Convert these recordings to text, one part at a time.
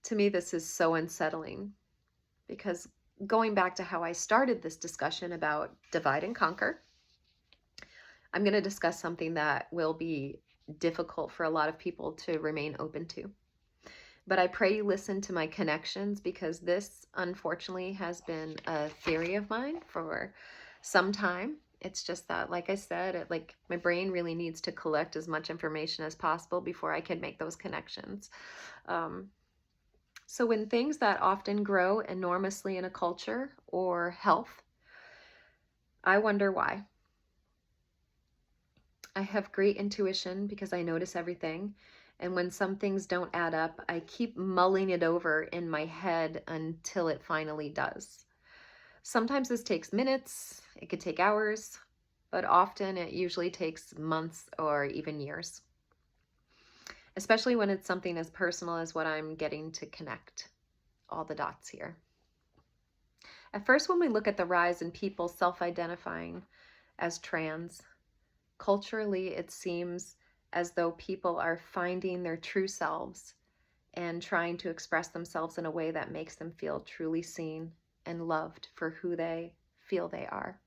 To me, this is so unsettling because going back to how I started this discussion about divide and conquer, I'm going to discuss something that will be difficult for a lot of people to remain open to. But I pray you listen to my connections, because this, unfortunately, has been a theory of mine for some time. It's just that, like I said, my brain really needs to collect as much information as possible before I can make those connections. So when things that often grow enormously in a culture or health, I wonder why. I have great intuition because I notice everything. And when some things don't add up, I keep mulling it over in my head until it finally does. Sometimes this takes minutes, it could take hours, but often it usually takes months or even years. Especially when it's something as personal as what I'm getting to connect all the dots here. At first, when we look at the rise in people self-identifying as trans, culturally, it seems as though people are finding their true selves and trying to express themselves in a way that makes them feel truly seen and loved for who they feel they are.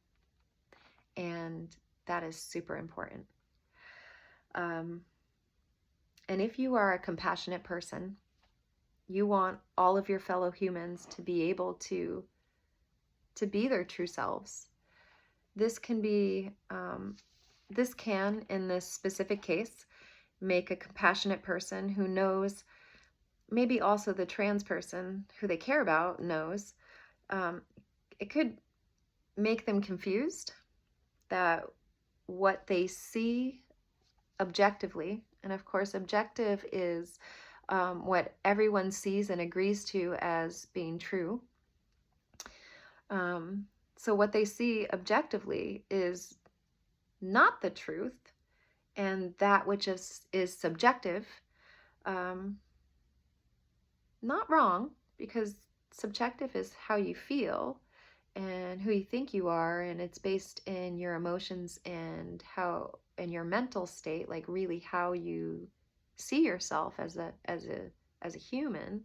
And that is super important. And if you are a compassionate person, you want all of your fellow humans to be able to be their true selves. This can, in this specific case, make a compassionate person who knows, maybe also the trans person who they care about knows, it could make them confused that what they see objectively, and of course objective is what everyone sees and agrees to as being true. So what they see objectively is not the truth, and that which is subjective, not wrong, because subjective is how you feel and who you think you are, and it's based in your emotions and how in your mental state, like really how you see yourself as a human.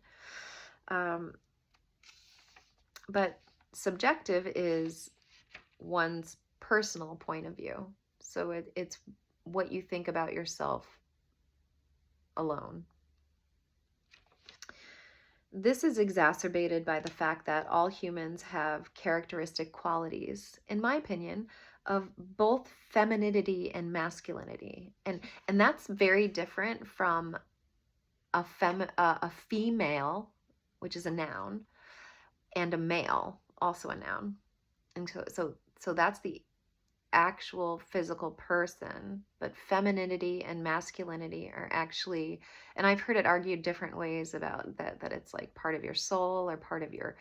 But subjective is one's personal point of view. So it's what you think about yourself alone. This is exacerbated by the fact that all humans have characteristic qualities, in my opinion, of both femininity and masculinity. And that's very different from a female, which is a noun, and a male, also a noun. And so that's the actual physical person, but femininity and masculinity are actually, and I've heard it argued different ways about that it's like part of your soul or part of your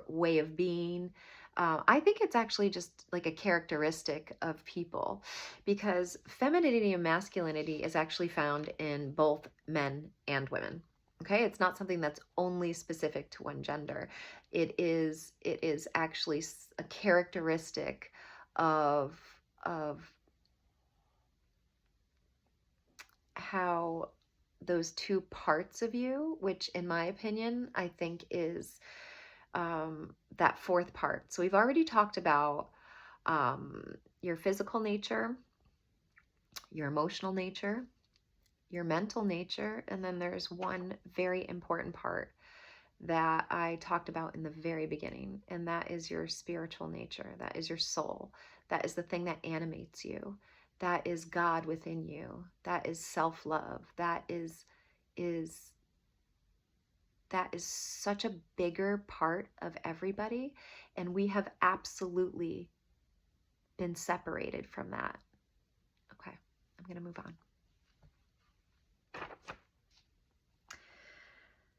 way of being. I think it's actually just like a characteristic of people, because femininity and masculinity is actually found in both men and women. Okay, it's not something that's only specific to one gender. It is actually a characteristic of how those two parts of you, which in my opinion, I think is that fourth part. So we've already talked about your physical nature, your emotional nature, your mental nature, and then there's one very important part that I talked about in the very beginning, and that is your spiritual nature. That is your soul. That is the thing that animates you. That is God within you. That is self-love. That is such a bigger part of everybody, and we have absolutely been separated from that. Okay, I'm going to move on.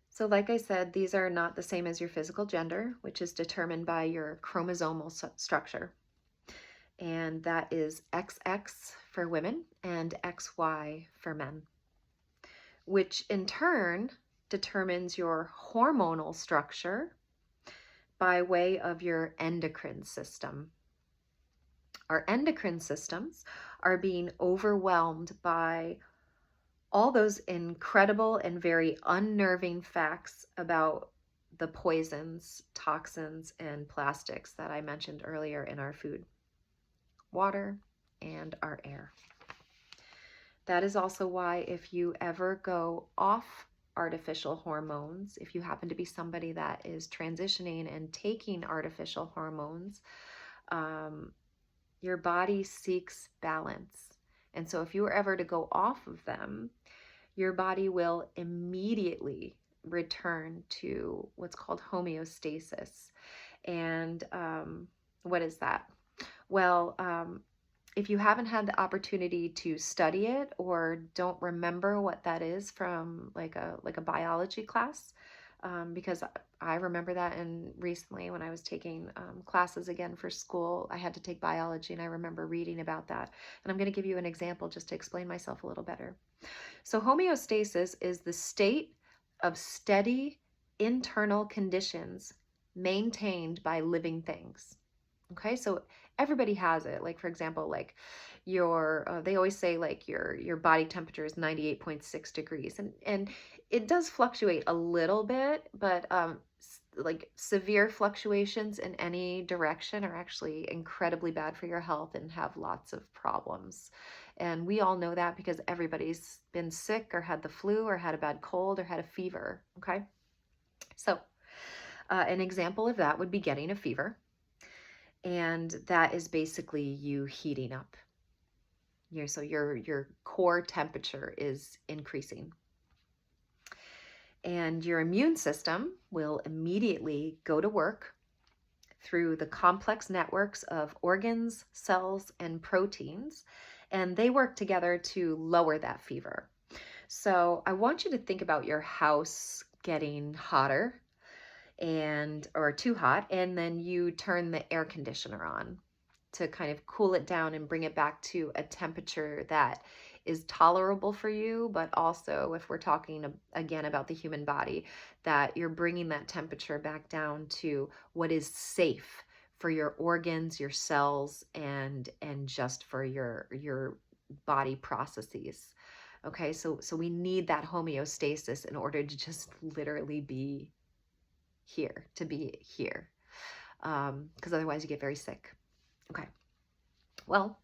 So like I said, these are not the same as your physical gender, which is determined by your chromosomal structure. And that is XX for women and XY for men, which in turn determines your hormonal structure by way of your endocrine system. Our endocrine systems are being overwhelmed by all those incredible and very unnerving facts about the poisons, toxins, and plastics that I mentioned earlier in our food, water, and our air. That is also why if you ever go off artificial hormones, if you happen to be somebody that is transitioning and taking artificial hormones, your body seeks balance. And so if you were ever to go off of them, your body will immediately return to what's called homeostasis. And what is that? Well, if you haven't had the opportunity to study it or don't remember what that is from like a biology class, because I remember that, and recently when I was taking classes again for school, I had to take biology, and I remember reading about that. And I'm going to give you an example just to explain myself a little better. So homeostasis is the state of steady internal conditions maintained by living things. Okay, so everybody has it. Like, for example, like they always say like your body temperature is 98.6 degrees, and it does fluctuate a little bit, but like severe fluctuations in any direction are actually incredibly bad for your health and have lots of problems. And we all know that because everybody's been sick or had the flu or had a bad cold or had a fever. Okay, so an example of that would be getting a fever. And that is basically you heating up. So your core temperature is increasing. And your immune system will immediately go to work through the complex networks of organs, cells, and proteins, and they work together to lower that fever. So I want you to think about your house getting hotter or too hot, and then you turn the air conditioner on to kind of cool it down and bring it back to a temperature that is tolerable for you, but also, if we're talking again about the human body, that you're bringing that temperature back down to what is safe for your organs, your cells, and just for your body processes. Okay, so we need that homeostasis in order to just literally be here, because otherwise you get very sick. Okay, well,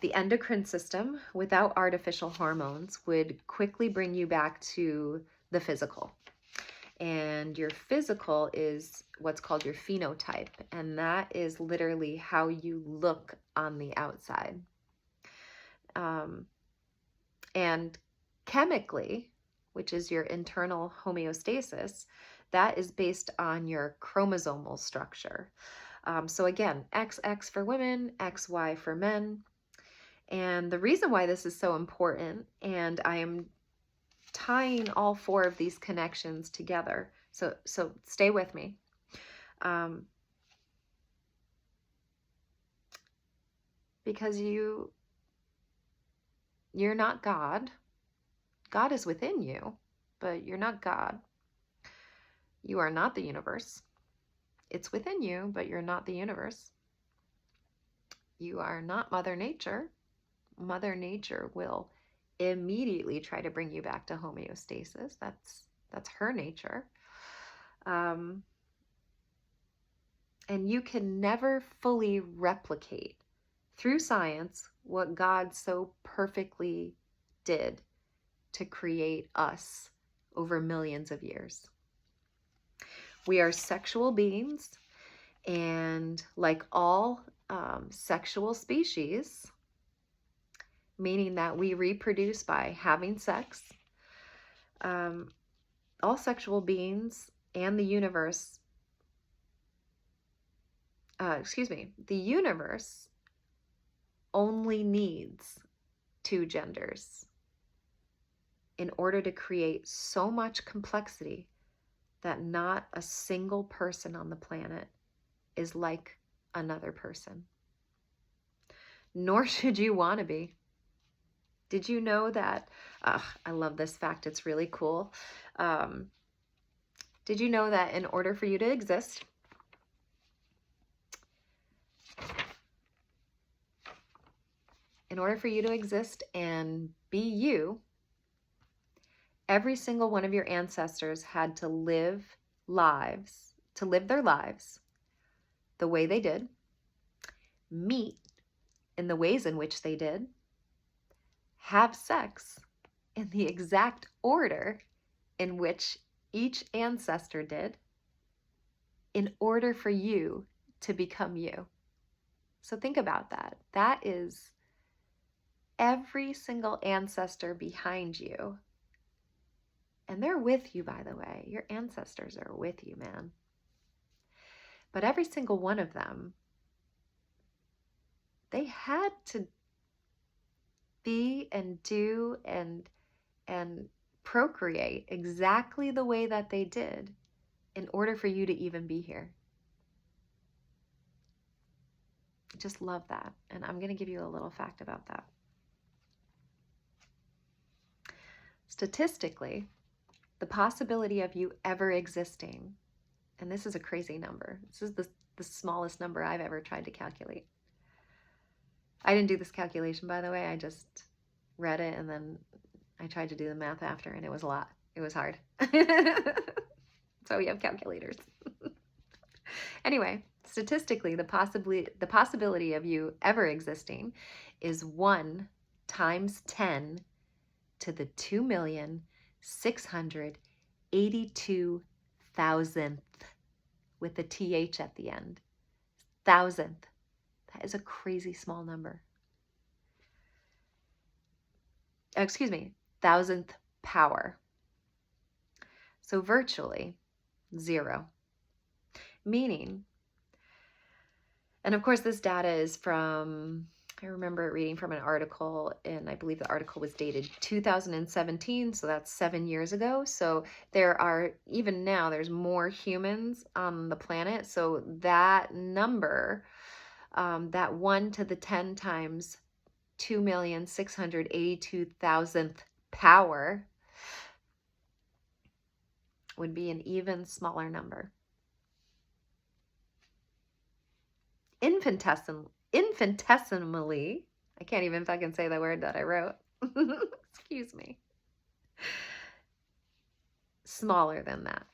the endocrine system without artificial hormones would quickly bring you back to the physical. And your physical is what's called your phenotype, and that is literally how you look on the outside. And chemically, which is your internal homeostasis, that is based on your chromosomal structure. So again, XX for women, XY for men. And the reason why this is so important, and I am tying all four of these connections together, so stay with me. Because you're not God. God is within you, but you're not God. You are not the universe. It's within you, but you're not the universe. You are not Mother Nature. Mother Nature will immediately try to bring you back to homeostasis. That's her nature. And you can never fully replicate through science what God so perfectly did to create us over millions of years. We are sexual beings, and like all sexual species, meaning that we reproduce by having sex, all sexual beings and the universe, the universe only needs two genders in order to create so much complexity that not a single person on the planet is like another person. Nor should you want to be. Did you know that? I love this fact. It's really cool. Did you know that in order for you to exist, and be you, every single one of your ancestors had to live their lives the way they did, meet in the ways in which they did, have sex in the exact order in which each ancestor did, in order for you to become you. So think about that. That is every single ancestor behind you. And they're with you, by the way. Your ancestors are with you, man. But every single one of them, they had to be and do and procreate exactly the way that they did in order for you to even be here. I just love that. And I'm going to give you a little fact about that. Statistically, the possibility of you ever existing, and this is a crazy number. This is the smallest number I've ever tried to calculate. I didn't do this calculation, by the way. I just read it and then I tried to do the math after, and it was a lot. It was hard. So we have calculators. Anyway, statistically, the possibility of you ever existing is 1 times 10 to the 2,682,000th with a TH at the end. Thousandth. That is a crazy small number. Excuse me, 1,000th power. So virtually 0. Meaning, and of course this data is from, I remember reading from an article, and I believe the article was dated 2017, so that's 7 years ago. So there are, even now, there's more humans on the planet. So that number, that 1 to the 10 times 2,682,000th power would be an even smaller number. Infinitesimally, I can't even fucking say the word that I wrote. Excuse me. Smaller than that.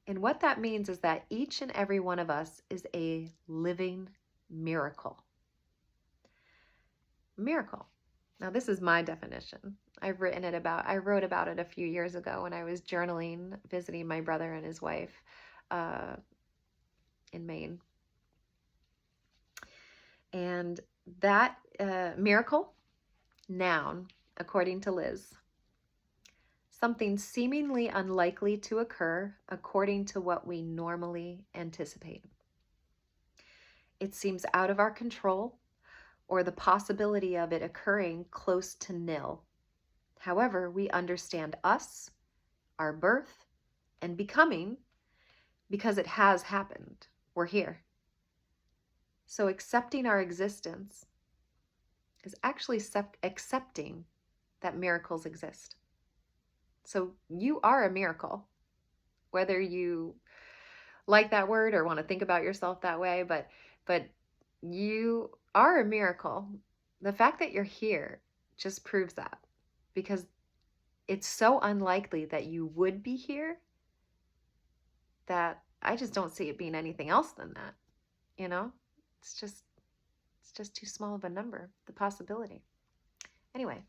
And what that means is that each and every one of us is a living miracle. Miracle. Now, this is my definition. I wrote about it a few years ago when I was journaling, visiting my brother and his wife in Maine. And that miracle, noun, according to Liz, something seemingly unlikely to occur according to what we normally anticipate. It seems out of our control, or the possibility of it occurring close to nil. However, we understand us, our birth, and becoming because it has happened. We're here. So accepting our existence is actually accepting that miracles exist. So you are a miracle, whether you like that word or want to think about yourself that way, but you are a miracle. The fact that you're here just proves that, because it's so unlikely that you would be here that I just don't see it being anything else than that. You know, it's just too small of a number, the possibility. Anyway,